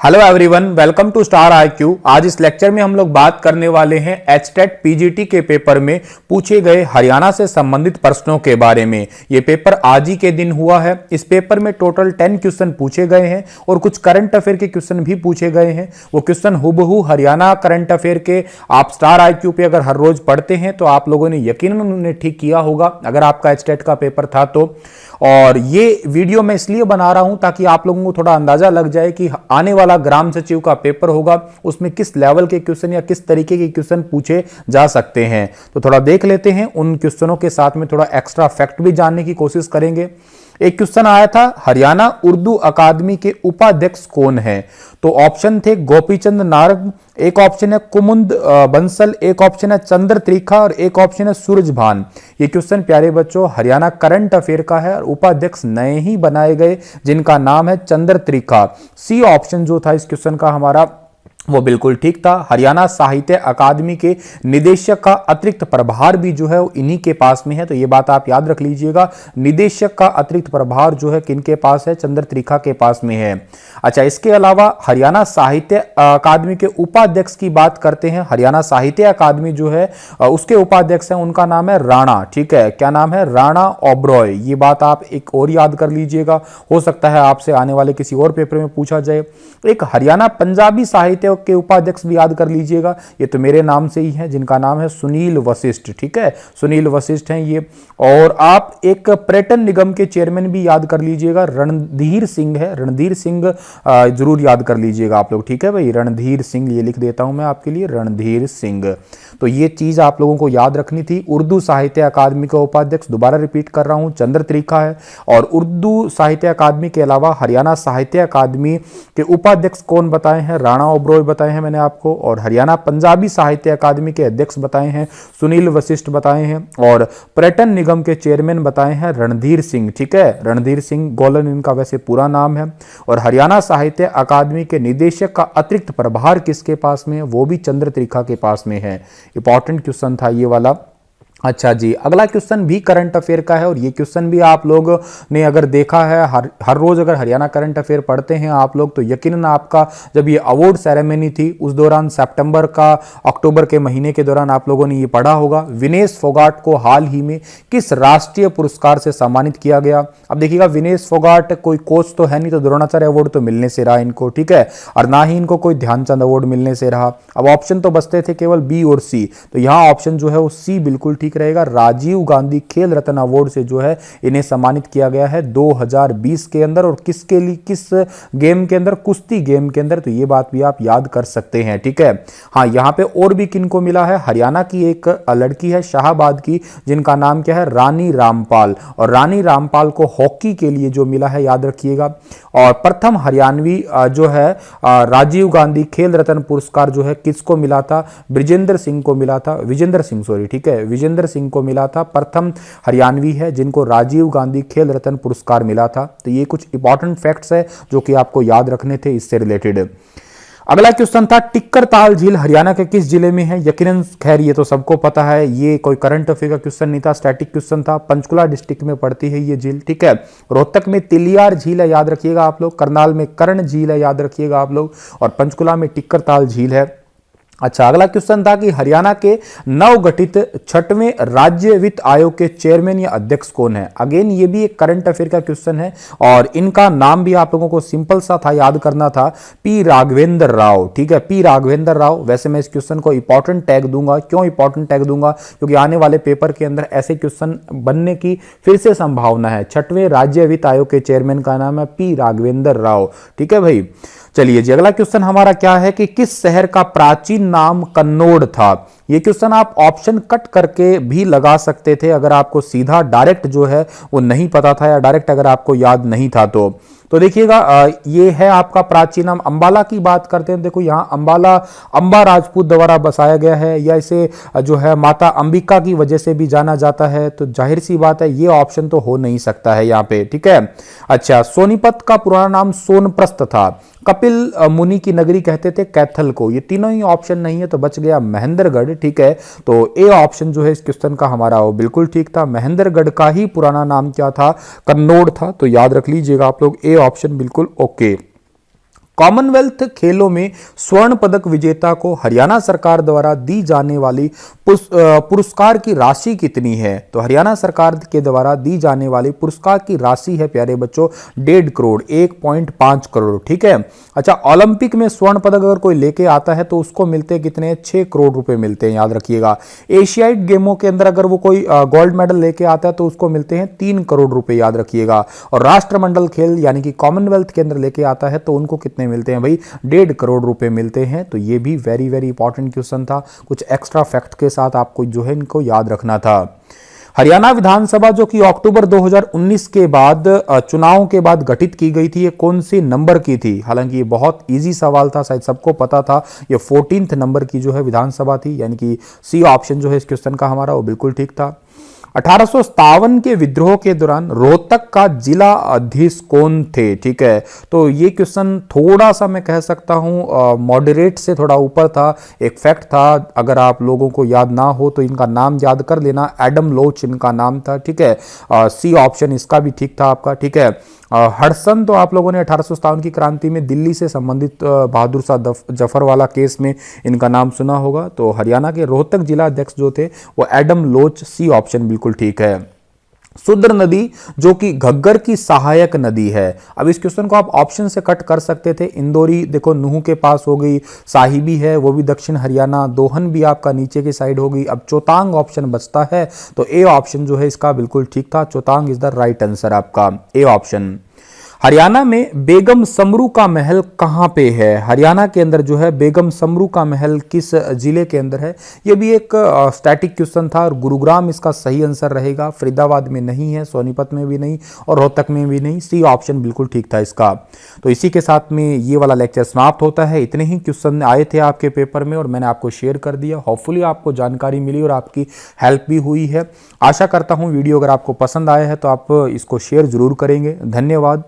Hello everyone, welcome to Star IQ. आज इस lecture में हम लोग बात करने वाले हैं एचटेट पीजीटी के पेपर में पूछे गए हरियाणा से संबंधित प्रश्नों के बारे में। ये पेपर आज ही के दिन हुआ है। इस पेपर में टोटल 10 क्वेश्चन पूछे गए हैं और कुछ करंट अफेयर के क्वेश्चन भी पूछे गए हैं। वो क्वेश्चन हुबहू हरियाणा करंट अफेयर के आप स्टार आईक्यू पे अगर हर रोज पढ़ते हैं तो आप लोगों ने यकीनन ठीक किया होगा अगर आपका एचटेट का पेपर था तो। और ये वीडियो मैं इसलिए बना रहा हूं ताकि आप लोगों को थोड़ा अंदाजा लग जाए कि आने वाला ग्राम सचिव का पेपर होगा उसमें किस लेवल के क्वेश्चन या किस तरीके के क्वेश्चन पूछे जा सकते हैं। तो थोड़ा देख लेते हैं, उन क्वेश्चनों के साथ में थोड़ा एक्स्ट्रा फैक्ट भी जानने की कोशिश करेंगे। एक क्वेश्चन आया था, हरियाणा उर्दू अकादमी के उपाध्यक्ष कौन है? तो ऑप्शन थे गोपीचंद नारंग, एक ऑप्शन है कुमुद बंसल, एक ऑप्शन है चंद्र त्रिखा और एक ऑप्शन है सूरजभान। ये क्वेश्चन प्यारे बच्चों हरियाणा करंट अफेयर का है और उपाध्यक्ष नए ही बनाए गए जिनका नाम है चंद्र त्रिखा। सी ऑप्शन जो था इस क्वेश्चन का हमारा वो बिल्कुल ठीक था। हरियाणा साहित्य अकादमी के निदेशक का अतिरिक्त प्रभार भी जो है वो इन्हीं के पास में है, तो ये बात आप याद रख लीजिएगा। निदेशक का अतिरिक्त प्रभार जो है किनके पास है? चंद्र त्रिखा के पास में है। अच्छा, इसके अलावा हरियाणा साहित्य अकादमी के उपाध्यक्ष की बात करते हैं। हरियाणा साहित्य अकादमी जो है उसके उपाध्यक्ष हैं, उनका नाम है राणा। ठीक है, क्या नाम है? राणा ओब्रॉय। ये बात आप एक और याद कर लीजिएगा, हो सकता है आपसे आने वाले किसी और पेपर में पूछा जाए। एक हरियाणा पंजाबी साहित्य के उपाध्यक्ष भी याद कर लीजिएगा, ये तो मेरे नाम से ही है, जिनका नाम है सुनील वशिष्ठ। ठीक है, सुनील वशिष्ठ हैं ये। और आप एक पर्यटन निगम के चेयरमैन भी याद कर लीजिएगा, रणधीर सिंह है। रणधीर सिंह जरूर याद कर लीजिएगा आप लोग। ठीक है भाई, रणधीर सिंह, ये लिख देता हूं मैं आपके लिए, रणधीर सिंह। तो ये चीज आप लोगों को याद रखनी थी। उर्दू साहित्य अकादमी का उपाध्यक्ष, दोबारा रिपीट कर रहा हूं, चंद्र त्रिखा है। और उर्दू साहित्य अकादमी के अलावा हरियाणा साहित्य अकादमी के उपाध्यक्ष कौन बताए हैं? राणा ओब्रॉय बताए हैं मैंने आपको। और हरियाणा पंजाबी साहित्य अकादमी के अध्यक्ष बताए हैं सुनील वशिष्ठ बताए हैं। और पर्यटन निगम के चेयरमैन बताए हैं रणधीर सिंह। ठीक है, रणधीर सिंह गोलन इनका वैसे पूरा नाम है। और हरियाणा साहित्य अकादमी के निदेशक का अतिरिक्त प्रभार किसके पास में है? वो भी चंद्र त्रिखा के पास में है। इंपॉर्टेंट क्वेश्चन था ये वाला। अच्छा जी, अगला क्वेश्चन भी करंट अफेयर का है और ये क्वेश्चन भी आप लोग ने अगर देखा है, हर रोज अगर हरियाणा करंट अफेयर पढ़ते हैं आप लोग तो यकीनन आपका जब ये अवार्ड सेरेमनी थी उस दौरान सितंबर का अक्टूबर के महीने के दौरान आप लोगों ने ये पढ़ा होगा। विनेश फोगाट को हाल ही में किस राष्ट्रीय पुरस्कार से सम्मानित किया गया? अब देखिएगा, विनेश फोगाट कोई कोच तो है नहीं, तो द्रोणाचार्य अवार्ड तो मिलने से रहा इनको। ठीक है, और ना ही इनको कोई ध्यानचंद अवार्ड मिलने से रहा। अब ऑप्शन तो बचते थे केवल बी और सी, तो यहां ऑप्शन जो है वो सी बिल्कुल ठीक रहेगा। राजीव गांधी खेल रत्न अवार्ड से जो है इन्हें सम्मानित किया गया है 2020 के अंदर। और किसके लिए, किस गेम के अंदर? कुश्ती गेम के अंदर। तो ये बात भी आप याद कर सकते हैं। ठीक है, हाँ, यहां पे और भी किनको मिला है? हरियाणा की एक लड़की है शाहबाद की, जिनका नाम क्या है? रानी रामपाल। और रानी रामपाल को हॉकी के लिए जो मिला है याद रखिएगा। और प्रथम हरियाणवी जो है राजीव गांधी खेल रत्न पुरस्कार जो है किसको मिला था? ब्रिजेंद्र सिंह को मिला था, विजेंद्र सिंह, सॉरी। ठीक है, विजेंद्र सिंह को मिला था। प्रथम हरियाणवी है जिनको राजीव गांधी खेल रत्न पुरस्कार मिला था। तो ये कुछ इंपॉर्टेंट फैक्ट्स है जो कि आपको याद रखने थे इससे रिलेटेड। अगला क्वेश्चन था, टिक्कर ताल झील हरियाणा के किस जिले में है? यकीनन खैर ये तो सबको पता है, ये कोई करंट अफेयर का क्वेश्चन नहीं था, स्टैटिक क्वेश्चन था। पंचकुला डिस्ट्रिक्ट में पड़ती है ये झील। ठीक है, रोहतक में तिलियार झील है, याद रखिएगा आप लोग। करनाल में कर्ण झील है, याद रखिएगा आप लोग। और पंचकुला में टिक्कर ताल झील है। अच्छा, अगला क्वेश्चन था कि हरियाणा के नवगठित 6वें राज्य वित्त आयोग के चेयरमैन या अध्यक्ष कौन है? अगेन ये भी एक करंट अफेयर का क्वेश्चन है और इनका नाम भी आप लोगों को सिंपल सा था, याद करना था, पी राघवेंद्र राव। ठीक है, पी राघवेंद्र राव। वैसे मैं इस क्वेश्चन को इंपॉर्टेंट टैग दूंगा। क्यों इंपॉर्टेंट टैग दूंगा? क्योंकि आने वाले पेपर के अंदर ऐसे क्वेश्चन बनने की फिर से संभावना है। 6वें राज्य वित्त आयोग के चेयरमैन का नाम है पी राघवेंद्र राव। ठीक है भाई, चलिए जी, अगला क्वेश्चन हमारा क्या है कि किस शहर का प्राचीन नाम कन्नौड़ था? ये क्वेश्चन आप ऑप्शन कट करके भी लगा सकते थे अगर आपको सीधा डायरेक्ट जो है वो नहीं पता था या डायरेक्ट अगर आपको याद नहीं था तो देखिएगा, ये है आपका प्राचीन नाम। अंबाला की बात करते हैं, देखो यहाँ अंबाला अंबा राजपूत द्वारा बसाया गया है, या इसे जो है माता अंबिका की वजह से भी जाना जाता है। तो जाहिर सी बात है ये ऑप्शन तो हो नहीं सकता है यहाँ पे। ठीक है, अच्छा, सोनीपत का पुराना नाम सोनप्रस्थ था। कपिल मुनि की नगरी कहते थे कैथल को। ये तीनों ही ऑप्शन नहीं है तो बच गया महेंद्रगढ़। ठीक है, तो ए ऑप्शन जो है इस क्वेश्चन का हमारा वो बिल्कुल ठीक था। महेंद्रगढ़ का ही पुराना नाम क्या था? कन्नौड़ था। तो याद रख लीजिएगा आप लोग, ए ऑप्शन बिल्कुल ओके। कॉमनवेल्थ खेलों में स्वर्ण पदक विजेता को हरियाणा सरकार द्वारा दी जाने वाली पुरस्कार की राशि कितनी है? तो हरियाणा सरकार के द्वारा दी जाने वाली पुरस्कार की राशि है प्यारे बच्चों 1.5 करोड़, 1.5 करोड़। ठीक है। अच्छा, ओलंपिक में स्वर्ण पदक अगर कोई लेके आता है तो उसको मिलते हैं कितने? 6 करोड़ रुपए मिलते हैं, याद रखिएगा। एशियाई गेमों के अंदर अगर वो कोई गोल्ड मेडल लेके आता है तो उसको मिलते हैं 3 करोड़ रुपए, याद रखिएगा। और राष्ट्रमंडल खेल यानी कि कॉमनवेल्थ के अंदर लेके आता है तो उनको कितने मिलते हैं भाई? 1.5 करोड़ रुपए मिलते हैं। तो ये भी वेरी वेरी इंपॉर्टेंट क्वेश्चन था, कुछ एक्स्ट्रा फैक्ट के साथ आपको जो है इनको याद रखना था। हरियाणा विधानसभा जो कि अक्टूबर 2019 के बाद चुनाव के बाद गठित की गई थी, ये कौन सी नंबर की थी? हालांकि ये बहुत इजी सवाल था, शायद सबको पता था। ये 14th नंबर की जो है विधानसभा थी, यानी कि सी ऑप्शन जो है इस क्वेश्चन का हमारा वो बिल्कुल ठीक था। 1857 के विद्रोह के दौरान रोहतक का जिला अधीश कौन थे? ठीक है, तो ये क्वेश्चन थोड़ा सा मैं कह सकता हूं मॉडरेट से थोड़ा ऊपर था। एक फैक्ट था, अगर आप लोगों को याद ना हो तो इनका नाम याद कर लेना, एडम लोच इनका नाम था। ठीक है, सी ऑप्शन इसका भी ठीक था आपका। ठीक है, हडसन तो आप लोगों ने 1857 की क्रांति में दिल्ली से संबंधित बहादुर शाह जफर वाला केस में इनका नाम सुना होगा। तो हरियाणा के रोहतक जिला अध्यक्ष जो थे वो एडम लोच, सी ऑप्शन बिल्कुल ठीक है। सुद्र नदी जो कि घग्गर की सहायक नदी है। अब इस क्वेश्चन को आप ऑप्शन से कट कर सकते थे। इंदौरी देखो नूह के पास हो गई, साहिबी है वो भी दक्षिण हरियाणा, दोहन भी आपका नीचे की साइड हो गई। अब चौतांग ऑप्शन बचता है, तो ए ऑप्शन जो है इसका बिल्कुल ठीक था। चौतांग इज द राइट आंसर आपका, ए ऑप्शन। हरियाणा में बेगम समरू का महल कहां पे है? हरियाणा के अंदर जो है बेगम समरू का महल किस जिले के अंदर है? ये भी एक स्टैटिक क्वेश्चन था और गुरुग्राम इसका सही आंसर रहेगा। फरीदाबाद में नहीं है, सोनीपत में भी नहीं और रोहतक में भी नहीं। सी ऑप्शन बिल्कुल ठीक था इसका। तो इसी के साथ में ये वाला लेक्चर समाप्त होता है। इतने ही क्वेश्चन आए थे आपके पेपर में और मैंने आपको शेयर कर दिया। होपफुली आपको जानकारी मिली और आपकी हेल्प भी हुई है। आशा करता हूँ वीडियो अगर आपको पसंद आया है तो आप इसको शेयर जरूर करेंगे। धन्यवाद।